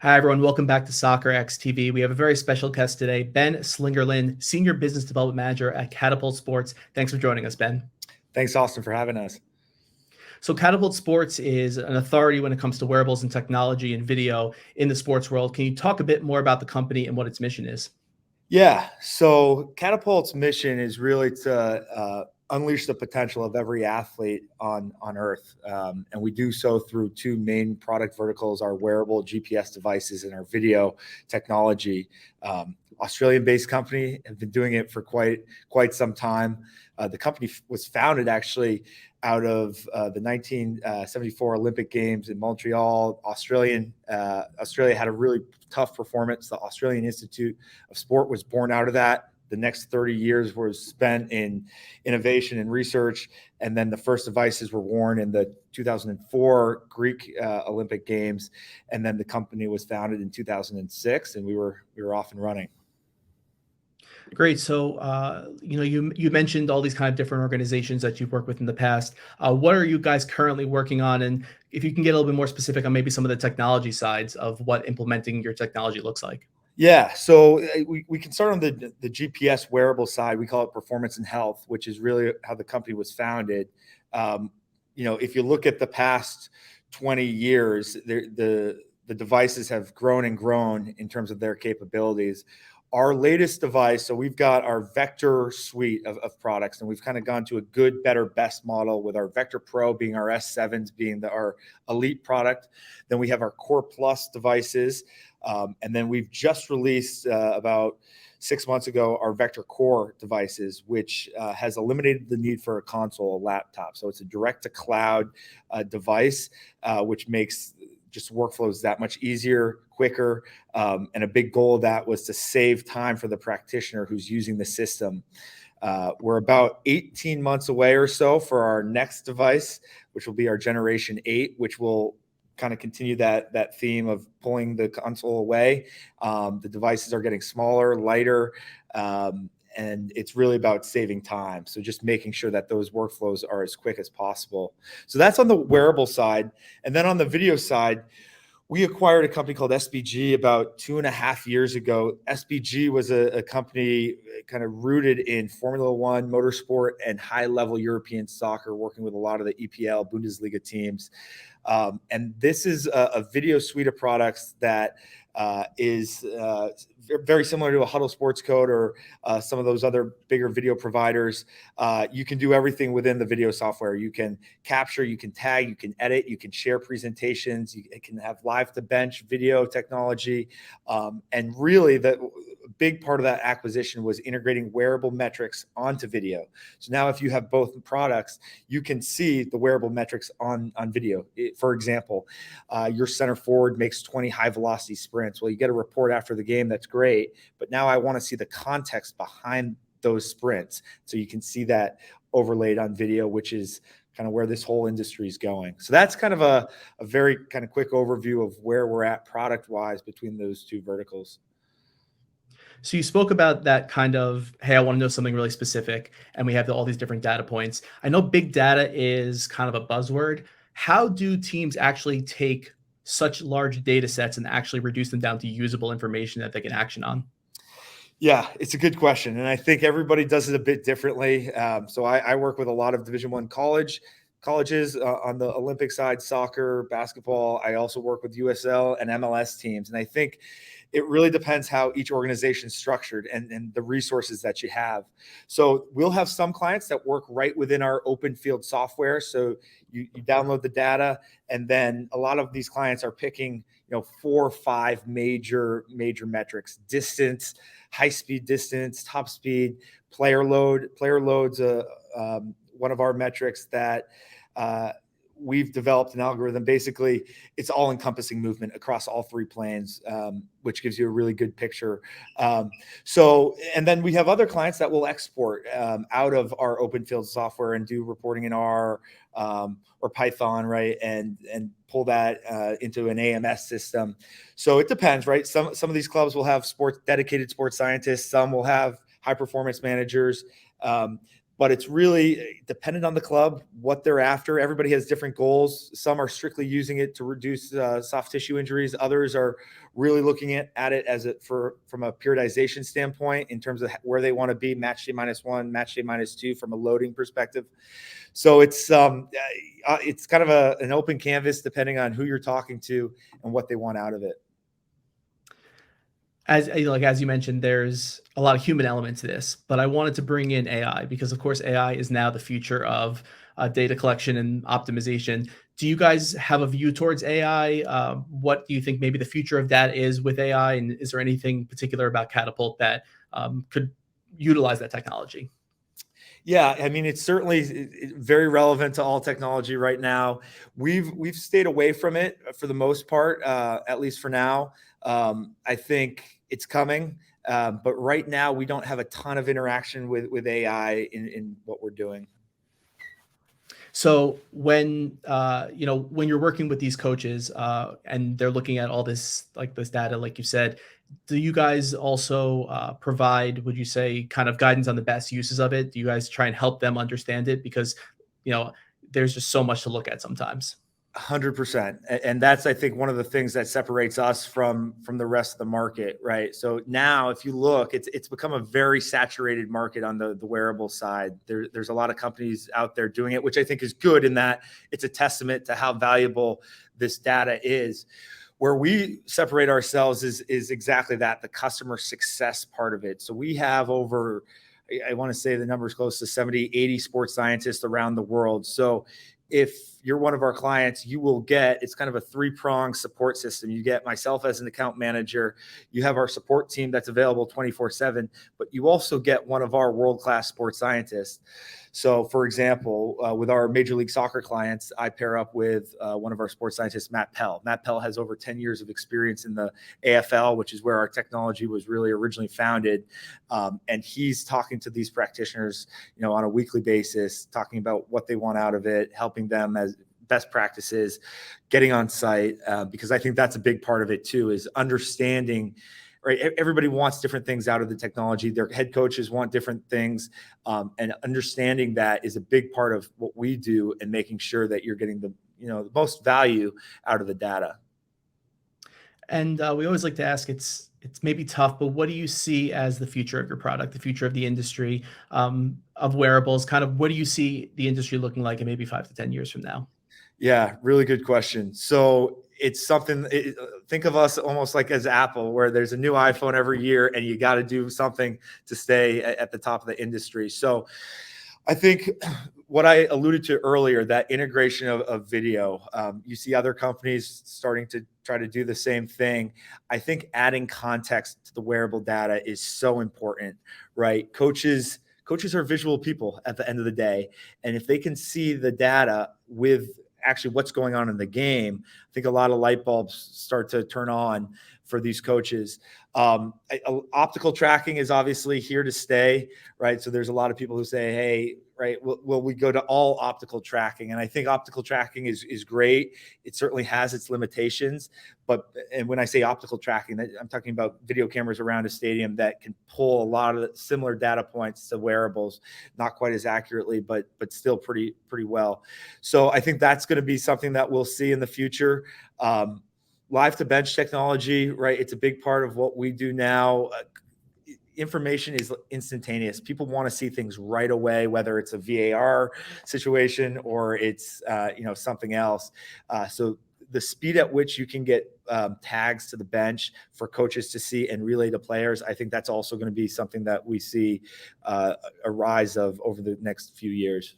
Hi, everyone. Welcome back to Soccerex TV. We have a very special guest today, Ben Slingerland, Senior Business Development Manager at Catapult Sports. Thanks for joining us, Ben. Thanks, Austin, for having us. So Catapult Sports is an authority when it comes to wearables and technology and video in the sports world. Can you talk a bit more about the company and what its mission is? Yeah, so Catapult's mission is really to unleash the potential of every athlete on Earth, and we do so through two main product verticals: our wearable GPS devices and our video technology. Australian-based company, have been doing it for quite some time. The company was founded actually out of the 1974 Olympic Games in Montreal. Australia had a really tough performance. The Australian Institute of Sport was born out of that. The next 30 years was spent in innovation and research, and then the first devices were worn in the 2004 Greek Olympic Games, and then the company was founded in 2006, and we were off and running. Great. So, you mentioned all these kind of different organizations that you've worked with in the past. What are you guys currently working on? And if you can get a little bit more specific on maybe some of the technology sides of what implementing your technology looks like. Yeah, so we can start on the GPS wearable side. We call it performance and health, which is really how the company was founded. If you look at the past 20 years, the devices have grown and grown in terms of their capabilities. Our latest device, so we've got our Vector suite of products, and we've kind of gone to a good, better, best model with our Vector Pro being our S7s, being our elite product. Then we have our Core Plus devices. And then we've just released about 6 months ago our Vector Core devices, which has eliminated the need for a console, a laptop. So it's a direct-to-cloud device, which makes just workflows that much easier, quicker. And a big goal of that was to save time for the practitioner who's using the system. We're about 18 months away or so for our next device, which will be our Generation 8, which will kind of continue that theme of pulling the console away. The devices are getting smaller, lighter, and it's really about saving time. So just making sure that those workflows are as quick as possible. So that's on the wearable side. And then on the video side, we acquired a company called SBG about 2.5 years ago. SBG was a company kind of rooted in Formula One, motorsport, and high-level European soccer, working with a lot of the EPL, Bundesliga teams. And this is a video suite of products that is very similar to a Huddle Sports Code or some of those other bigger video providers. You can do everything within the video software. You can capture, you can tag, you can edit, you can share presentations, you can have live to bench video technology. And really the big part of that acquisition was integrating wearable metrics onto video. So now if you have both products, you can see the wearable metrics on video. For example, your center forward makes 20 high velocity sprints. Well, you get a report after the game. That's great. But now I want to see the context behind those sprints. So you can see that overlaid on video, which is kind of where this whole industry is going. So that's kind of a very kind of quick overview of where we're at product wise between those two verticals. So you spoke about that kind of, hey, I want to know something really specific, and we have all these different data points. I know big data is kind of a buzzword. How do teams actually take such large data sets and actually reduce them down to usable information that they can action on? Yeah, it's a good question. And I think everybody does it a bit differently. So I work with a lot of Division I colleges on the Olympic side, soccer, basketball. I also work with USL and MLS teams. And I think it really depends how each organization is structured and the resources that you have. So we'll have some clients that work right within our open field software. So you download the data, and then a lot of these clients are picking 4 or 5 major metrics: distance, high speed distance, top speed, player load. Player load's one of our metrics that we've developed an algorithm. Basically, it's all encompassing movement across all 3 planes, which gives you a really good picture. And then we have other clients that will export out of our open field software and do reporting in R or Python, right? And pull that into an AMS system. So it depends, right? Some of these clubs will have dedicated sports scientists. Some will have high performance managers. But it's really dependent on the club, what they're after. Everybody has different goals. Some are strictly using it to reduce soft tissue injuries. Others are really looking at it as from a periodization standpoint in terms of where they want to be match day -1, match day -2 from a loading perspective. So it's kind of an open canvas depending on who you're talking to and what they want out of it. As you mentioned, there's a lot of human element to this, but I wanted to bring in AI because, of course, AI is now the future of data collection and optimization. Do you guys have a view towards AI? What do you think maybe the future of that is with AI? And is there anything particular about Catapult that could utilize that technology? Yeah, I mean, it's certainly very relevant to all technology right now. We've stayed away from it for the most part, at least for now. I think it's coming, but right now we don't have a ton of interaction with AI in what we're doing. So when when you're working with these coaches and they're looking at all this data, like you said, do you guys also provide, would you say, kind of guidance on the best uses of it? Do you guys try and help them understand it? Because you know there's just so much to look at sometimes. 100%. And that's, I think, one of the things that separates us from the rest of the market, right? So now if you look, it's become a very saturated market on the wearable side. There's a lot of companies out there doing it, which I think is good in that it's a testament to how valuable this data is. Where we separate ourselves is exactly that, the customer success part of it. So we have over, I want to say the number is close to 70, 80 sports scientists around the world. So if you're one of our clients, you will get, it's kind of a three-pronged support system. You get myself as an account manager, you have our support team that's available 24/7, but you also get one of our world-class sports scientists. So for example, with our Major League Soccer clients, I pair up with one of our sports scientists, Matt Pell. Matt Pell has over 10 years of experience in the AFL, which is where our technology was really originally founded. And he's talking to these practitioners, on a weekly basis, talking about what they want out of it, helping them as best practices, getting on site, because I think that's a big part of it too, is understanding, right? Everybody wants different things out of the technology. Their head coaches want different things. And understanding that is a big part of what we do and making sure that you're getting the most value out of the data. And we always like to ask, it's maybe tough, but what do you see as the future of your product, the future of the industry, of wearables? Kind of what do you see the industry looking like in maybe 5 to 10 years from now? Yeah, really good question. So it's something, think of us almost like as Apple, where there's a new iPhone every year and you got to do something to stay at the top of the industry. So I think what I alluded to earlier, that integration of video, you see other companies starting to try to do the same thing. I think adding context to the wearable data is so important, right? Coaches are visual people at the end of the day. And if they can see the data with actually what's going on in the game, I think a lot of light bulbs start to turn on for these coaches. Optical tracking is obviously here to stay, right? So there's a lot of people who say, hey, right, will we go to all optical tracking? And I think optical tracking is great. It certainly has its limitations. And when I say optical tracking, I'm talking about video cameras around a stadium that can pull a lot of similar data points to wearables, not quite as accurately, but still pretty well. So I think that's going to be something that we'll see in the future. Live to bench technology, right? It's a big part of what we do now. Information is instantaneous. People want to see things right away, whether it's a VAR situation or it's something else. So the speed at which you can get tags to the bench for coaches to see and relay to players, I think that's also going to be something that we see a rise of over the next few years.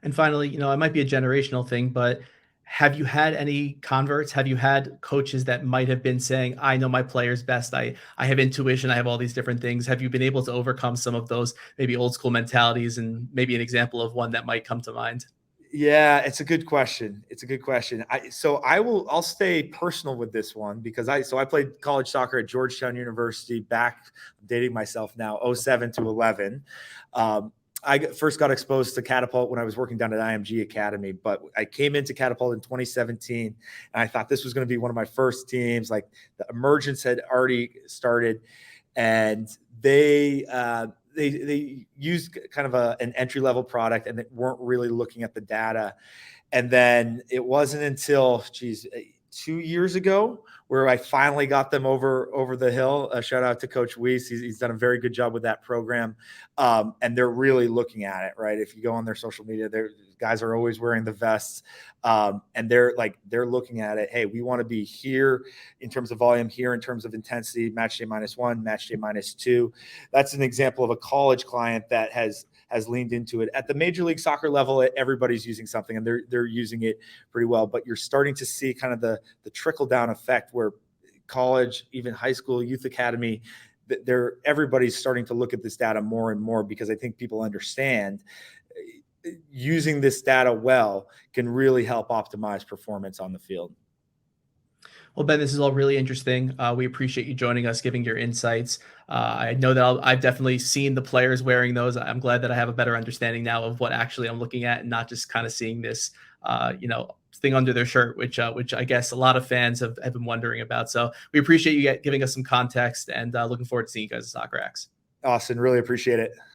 And finally, it might be a generational thing, but have you had any converts? Have you had coaches that might have been saying, I know my players best. I have intuition. I have all these different things. Have you been able to overcome some of those maybe old school mentalities, and maybe an example of one that might come to mind? Yeah, it's a good question. I'll stay personal with this one because I played college soccer at Georgetown University back, I'm dating myself now, 07 to 11. I first got exposed to Catapult when I was working down at IMG Academy, but I came into Catapult in 2017 and I thought this was going to be one of my first teams. Like the emergence had already started, and they used kind of an entry-level product and they weren't really looking at the data. And then it wasn't until, 2 years ago, where I finally got them over the hill. Shout out to Coach Weiss. He's done a very good job with that program. And they're really looking at it, right? If you go on their social media, guys are always wearing the vests. And they're looking at it. Hey, we want to be here in terms of volume, here in terms of intensity, match day -1, match day -2. That's an example of a college client that has leaned into it. At the Major League Soccer level, everybody's using something, and they're using it pretty well. But you're starting to see kind of the trickle down effect where college, even high school, youth academy, everybody's starting to look at this data more and more, because I think people understand using this data well can really help optimize performance on the field. Well, Ben, this is all really interesting. We appreciate you joining us, giving your insights. I know that I've definitely seen the players wearing those. I'm glad that I have a better understanding now of what actually I'm looking at, and not just kind of seeing this, thing under their shirt, which I guess a lot of fans have been wondering about. So we appreciate you giving us some context, and looking forward to seeing you guys at Soccerex. Austin, really appreciate it.